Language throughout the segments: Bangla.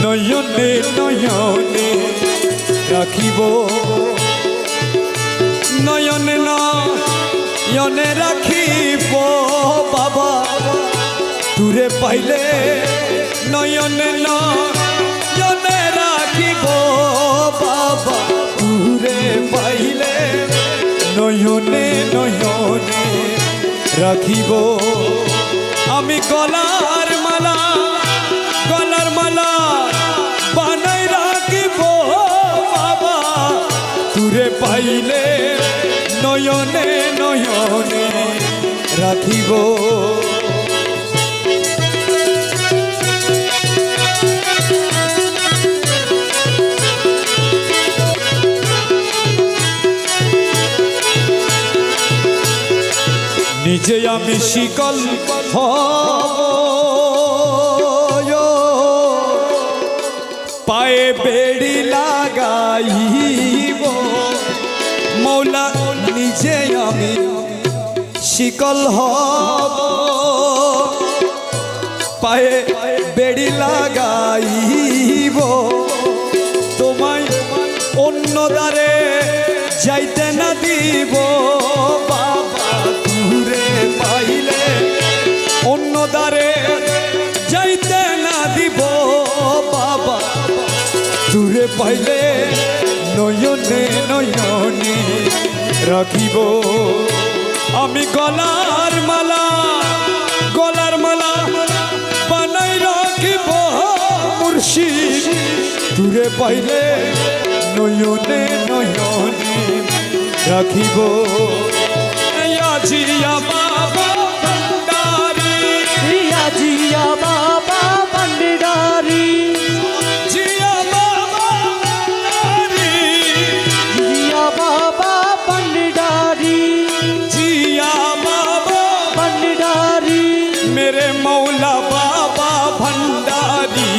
নয়নে নয়নে রাখিব নয়নে নয়নে রাখিব বাবা তুরে পাইলে নয়নে নয়নে রাখিব বাবা তুরে পাইলে নয়নে নয়নে রাখিব আমি গলার মালা বানাই রাখিব বাবা তুরে পাইলে নয়নে নয়নে রাখিব নিজে আমি শিকল পায়ে বেড়ি লাগাইব মৌলা নিজে আমি শিকল হব পায়ে বেড়ি লাগাইব তোমায় অন্য দ্বারে যাইতে না দিব বাবা তুরে পাইলে অন্য দ্বারে যাইতে না দিব বাবা তুরে পাইলে নয়নে নয়নে রাখিব আমি গলার মালা বানাই রাখিব মুর্শিদ তুরে পাইলে নয়নে নয়নে রাখিব জিয়া বাবা ভণ্ডারি জিয়া বাবা ভণ্ডারি জিয়া বাবা ভণ্ডারি জিয়া বাবা ভণ্ডারি जिया बाबा भंडारी मेरे मौला बाबा भंडारी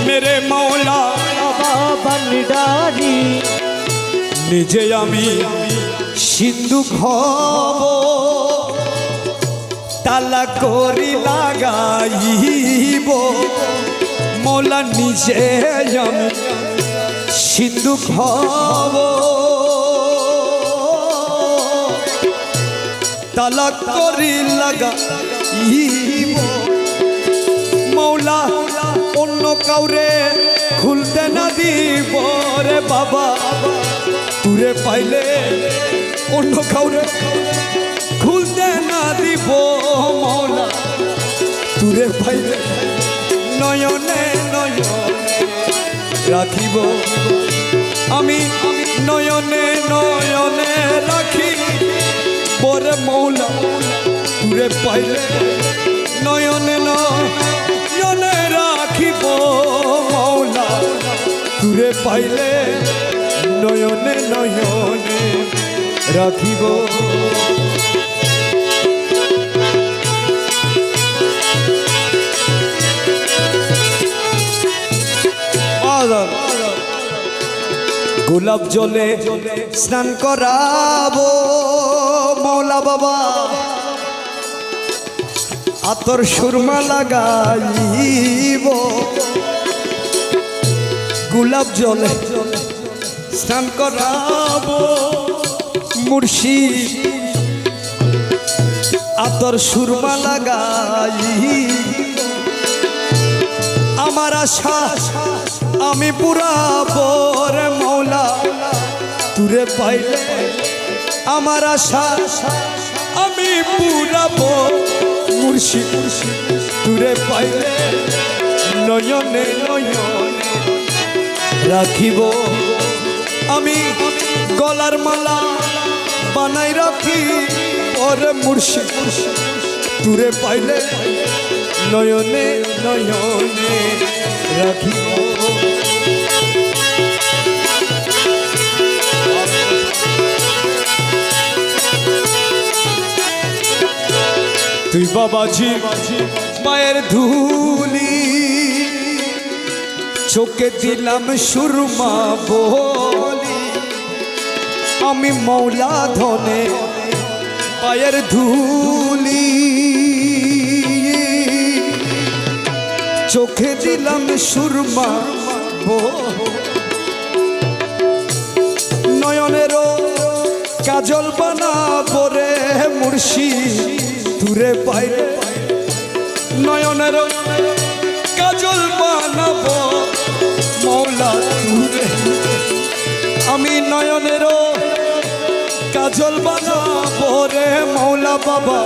मेरे मौला बाबा भंडारी निजे आमी सिंधु खब ताला करी लागाइब मौला निजे आमी सिंधु खब ताला करी लागाइब मौला অন্য কাউরে খুলতে না দিব রে বাবা তুরে পাইলে অন্য কাউরে খুলতে না দিব মৌলা তুরে পাইলে নয়নে নয়নে রাখিব আমি নয়নে নয়নে রাখি পরে মৌলা তুরে পাইলে নয়নে নয়নে রাখিব মৌলা তুরে পাইলে নয়নে নয়নে রাখিব গোলাপ জলে স্নান করাবো মৌলা বাবা আতর সুরমা লাগাইব গোলাপ জলে স্নান করাবো মুর্শিদ আতর সুরমা লাগাই আমার আশা আমি পুরাবো রে মৌলা তুরে পাইলে আমার আশা আমি পুরাবো মুর্শিদ তুরে পাইলে নয়নে নয়নে রাখিব আমি গলার মালা বানাই রাখি ওরে মুর্শিদ তুরে পাইলে নয়নে নয়নে রাখিব তুই বাবাজি পায়ের ধুলি চোখে দিলাম সুরমা বলি আমি মৌলা ধনে পায়ের ধুলি চোখে দিলাম সুরমা বানাবো নয়নেরও কাজল বানাবো রে মুর্শিদ দূরে পাইলে নয়নেরও কাজল বানাবো মৌলা দূরে আমি নয়নেরও কাজল বানাবো রে মৌলা বাবা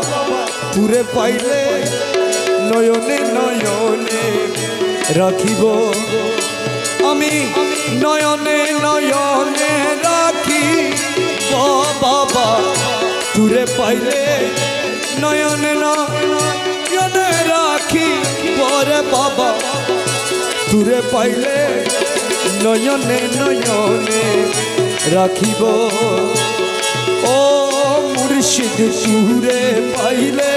দূরে পাইলে নয়নে নয়নে রাখিব আমি নয়নে নয়নে রাখি বাবা দূরে পাইলে নয়নে নয়নে রাখি পরে বাবা দূরে পাইলে নয়নে নয়নে রাখিব ও মুর্শিদ দূরে পাইলে